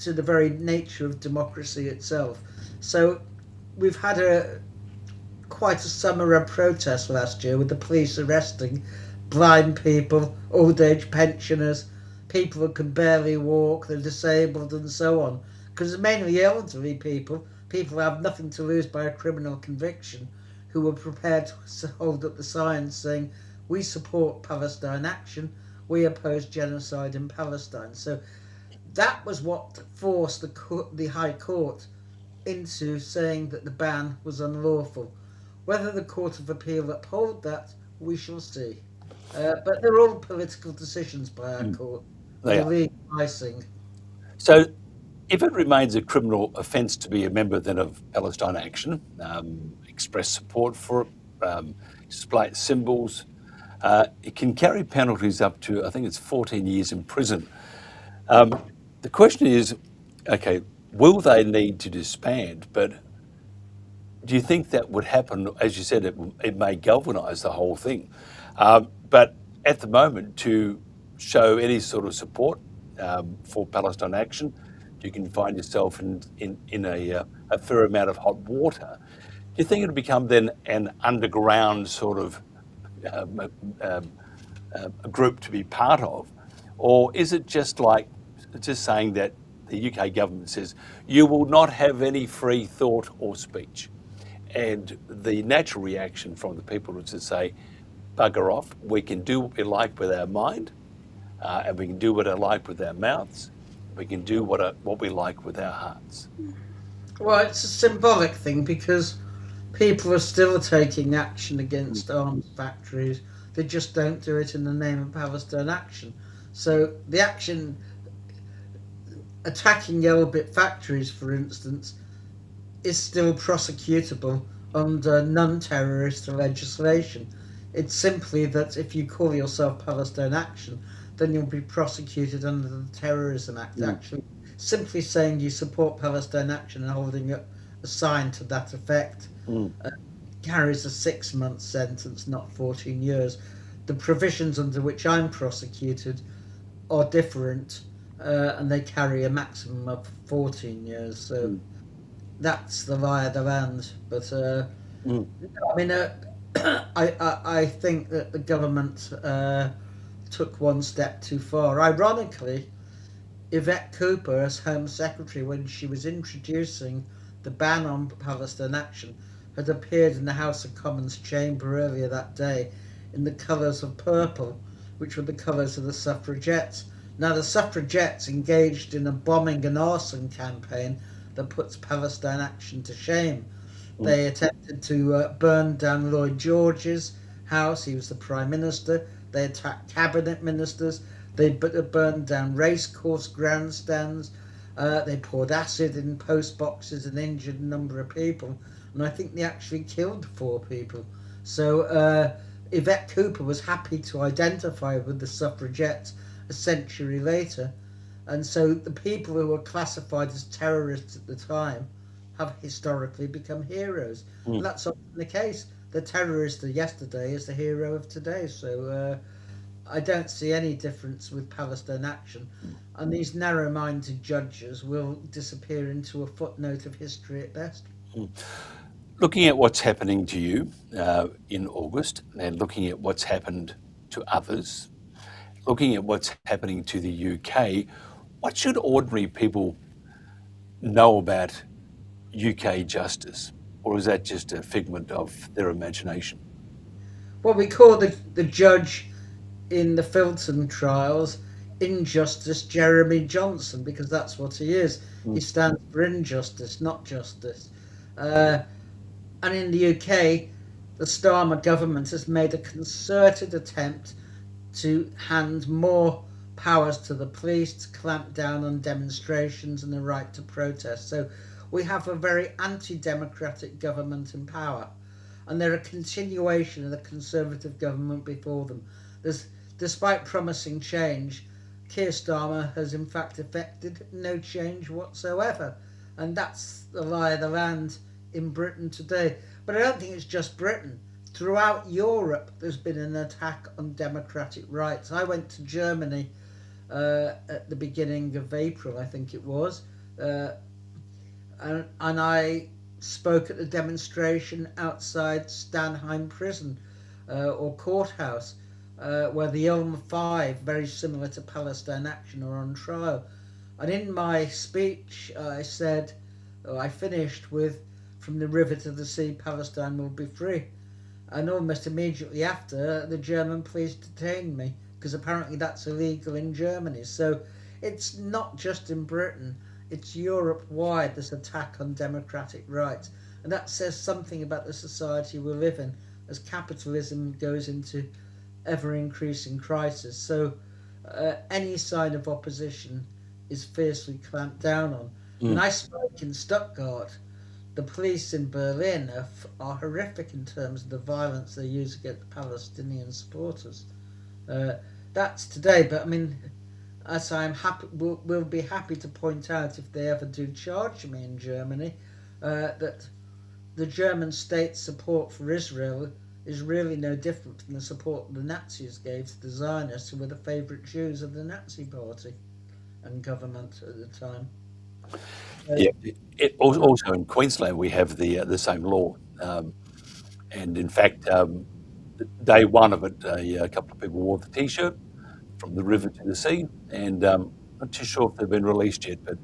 to the very nature of democracy itself. So we've had quite a summer of protest last year, with the police arresting blind people, old age pensioners, people who can barely walk, the disabled, and so on, because it's mainly elderly people who have nothing to lose by a criminal conviction, who were prepared to hold up the signs saying, we support Palestine Action, we oppose genocide in Palestine. So that was what forced the High Court into saying that the ban was unlawful. Whether the Court of Appeal uphold that, we shall see. But they're all political decisions by our court. They The legal icing. So, if it remains a criminal offence to be a member then of Palestine Action, express support for it, display its symbols, it can carry penalties up to, I think it's 14 years in prison. The question is, okay, will they need to disband? But do you think that would happen? As you said, it may galvanise the whole thing. But at the moment, to show any sort of support for Palestine Action, you can find yourself in a fair amount of hot water. Do you think it'll become then an underground sort of a group to be part of? Or is it just saying that the UK government says, you will not have any free thought or speech? And the natural reaction from the people is to say, bugger off, we can do what we like with our mind, and we can do what I like with our mouths, we can do what we like with our hearts. Well, it's a symbolic thing, because people are still taking action against arms factories. They just don't do it in the name of Palestine Action. So the action attacking Elbit factories, for instance, is still prosecutable under non-terrorist legislation. It's simply that if you call yourself Palestine Action, then you'll be prosecuted under the Terrorism Act. Actually, simply saying you support Palestine Action and holding up a sign to that effect carries a 6-month sentence, not 14 years. The provisions under which I'm prosecuted are different, and they carry a maximum of 14 years. So that's the lie of the land. But I mean, I think that the government took one step too far. Ironically, Yvette Cooper, as Home Secretary, when she was introducing the ban on Palestine Action, had appeared in the House of Commons chamber earlier that day in the colours of purple, which were the colours of the suffragettes. Now, the suffragettes engaged in a bombing and arson campaign that puts Palestine Action to shame. They attempted to burn down Lloyd George's house. He was the Prime Minister. They attacked cabinet ministers. They burned down racecourse grandstands. They poured acid in post boxes and injured a number of people. And I think they actually killed 4 people. So Yvette Cooper was happy to identify with the suffragettes a century later. And so the people who were classified as terrorists at the time have historically become heroes. And that's often the case. The terrorist of yesterday is the hero of today. So I don't see any difference with Palestine Action. And these narrow-minded judges will disappear into a footnote of history at best. Looking at what's happening to you in August, and looking at what's happened to others, looking at what's happening to the UK, what should ordinary people know about UK justice? Or is that just a figment of their imagination? What we call the judge in the Filton trials Injustice Jeremy Johnson, because that's what he is. He stands for injustice, not justice. And in the UK, the Starmer government has made a concerted attempt to hand more powers to the police to clamp down on demonstrations and the right to protest. So we have a very anti-democratic government in power, and they're a continuation of the Conservative government before them. Despite promising change, Keir Starmer has in fact effected no change whatsoever, and that's the lie of the land in Britain today. But I don't think it's just Britain. Throughout Europe, there's been an attack on democratic rights. I went to Germany at the beginning of April, I think it was, and I spoke at the demonstration outside Stanheim prison or courthouse, where the Ulm Five, very similar to Palestine Action, are on trial. And in my speech, I said, I finished with, "From the river to the sea, Palestine will be free." And almost immediately after, the German police detained me, because apparently that's illegal in Germany. So it's not just in Britain, it's Europe-wide, this attack on democratic rights. And that says something about the society we live in, as capitalism goes into ever-increasing crisis. So any sign of opposition is fiercely clamped down on. When I spoke in Stuttgart, the police in Berlin are horrific in terms of the violence they use against Palestinian supporters. That's today, but I mean, as I'm happy, we'll be happy to point out, if they ever do charge me in Germany, that the German state's support for Israel is really no different from the support the Nazis gave to the Zionists, who were the favourite Jews of the Nazi party and government at the time. Also in Queensland, we have the same law. And in fact, day one of it, a couple of people wore the T-shirt, "From the river to the sea," and not too sure if they've been released yet, but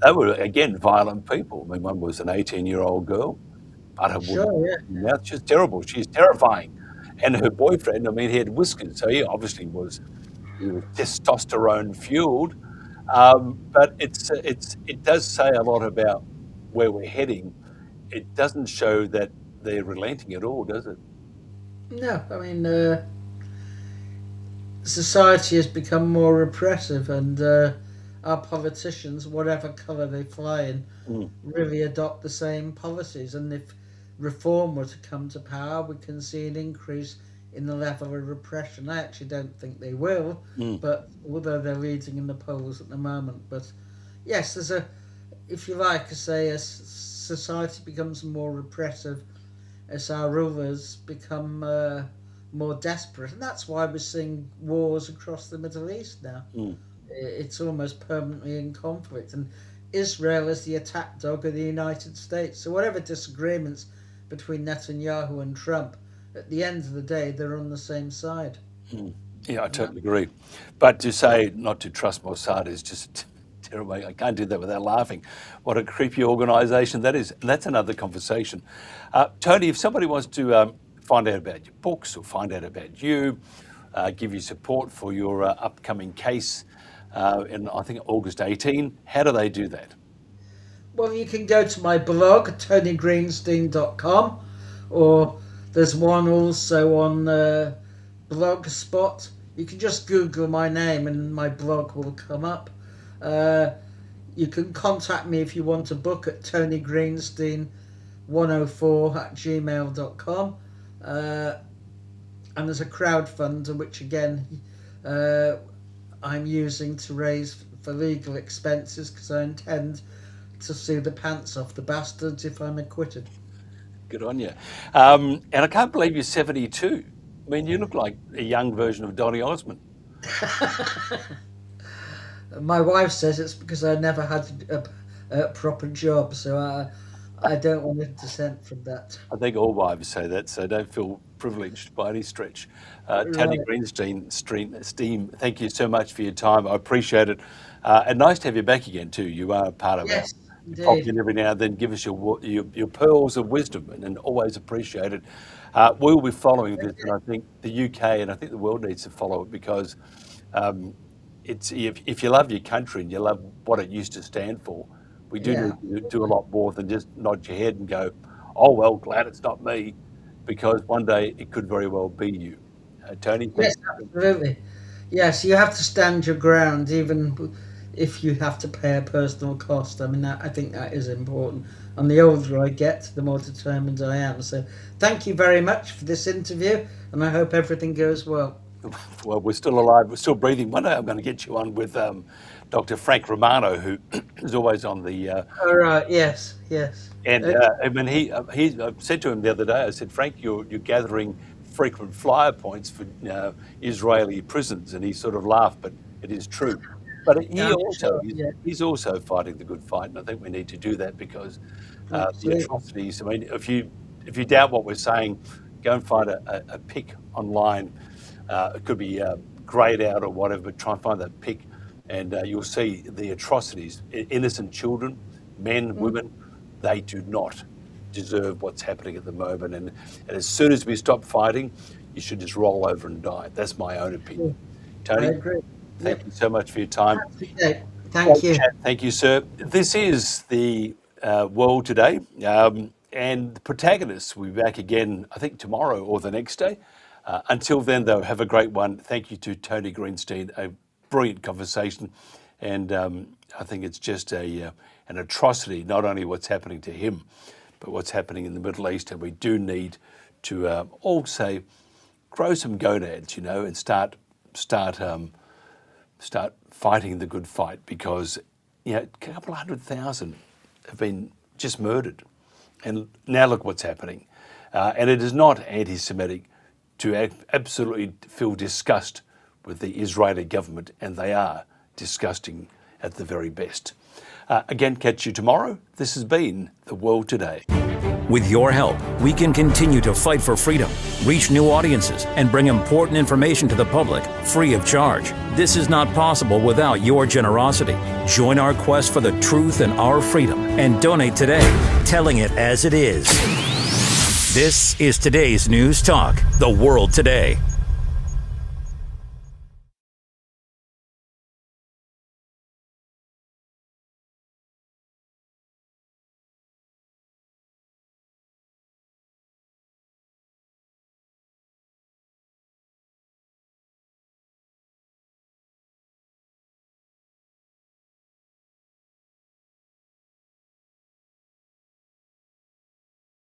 they were, again, violent people. I mean, one was an 18-year-old girl, but her mouth, she's terrible. She's terrifying. And her boyfriend, I mean, he had whiskers, so he obviously was testosterone fueled. But it does say a lot about where we're heading. It doesn't show that they're relenting at all, does it? No, I mean, society has become more repressive, and our politicians, whatever colour they fly in, really adopt the same policies. And if reform were to come to power, we can see an increase in the level of repression. I actually don't think they will, but although they're leading in the polls at the moment. But yes, there's if you like, as society becomes more repressive, as our rulers become more desperate, and that's why we're seeing wars across the Middle East now. It's almost permanently in conflict, and Israel is the attack dog of the United States. So whatever disagreements between Netanyahu and Trump, at the end of the day, they're on the same side. Yeah, I totally agree. But to say not to trust Mossad is just terrible. I can't do that without laughing. What a creepy organisation that is. And that's another conversation. Tony, if somebody wants to find out about your books or find out about you, give you support for your upcoming case in, I think, August 18, how do they do that? Well, you can go to my blog, tonygreenstein.com, or there's one also on Blogspot. You can just Google my name and my blog will come up. You can contact me if you want a book at tonygreenstein104@gmail.com. And there's a crowdfunder, which again I'm using to raise for legal expenses because I intend to sue the pants off the bastards if I'm acquitted. Good on you. And I can't believe you're 72. I mean, you look like a young version of Donny Osmond. My wife says it's because I never had a proper job, so I don't want to dissent from that. I think all wives say that, so don't feel privileged by any stretch. Tony Greenstein, thank you so much for your time. I appreciate it. And nice to have you back again, too. You are part of Yes, our pop indeed. in every now and then. Give us your pearls of wisdom, and always appreciate it. We'll be following this, and I think the UK and I think the world needs to follow it because it's if you love your country and you love what it used to stand for, we do need to do a lot more than just nod your head and go, oh, well, glad it's not me, because one day it could very well be you. Tony? Yes, absolutely. Yes, you have to stand your ground, even if you have to pay a personal cost. I mean, I think that is important. And the older I get, the more determined I am. So thank you very much for this interview, and I hope everything goes well. Well, we're still alive, we're still breathing. One day I'm going to get you on with Dr. Frank Romano, who is always on the... All right, yes. And I mean, I said to him the other day, I said, Frank, you're gathering frequent flyer points for Israeli prisons, and he sort of laughed, but it is true. But he's also fighting the good fight, and I think we need to do that because the atrocities. I mean, if you doubt what we're saying, go and find a pic online. It could be greyed out or whatever, but try and find that pic, and you'll see the atrocities. Innocent children, men, women, they do not deserve what's happening at the moment. And as soon as we stop fighting, you should just roll over and die. That's my own opinion. Tony, I agree. thank you so much for your time. Okay. Thank you. Thank you, sir. This is the world today, and the protagonists will be back again, I think, tomorrow or the next day. Until then, though, have a great one. Thank you to Tony Greenstein. A brilliant conversation, and I think it's just an atrocity, not only what's happening to him, but what's happening in the Middle East. And we do need to all say, grow some gonads, and start fighting the good fight, because a couple of 100,000 have been just murdered, and now look what's happening. And it is not anti-Semitic to absolutely feel disgust with the Israeli government, and they are disgusting at the very best. Again, catch you tomorrow. This has been The World Today. With your help, we can continue to fight for freedom, reach new audiences, and bring important information to the public free of charge. This is not possible without your generosity. Join our quest for the truth and our freedom and donate today, telling it as it is. This is today's News Talk, The World Today.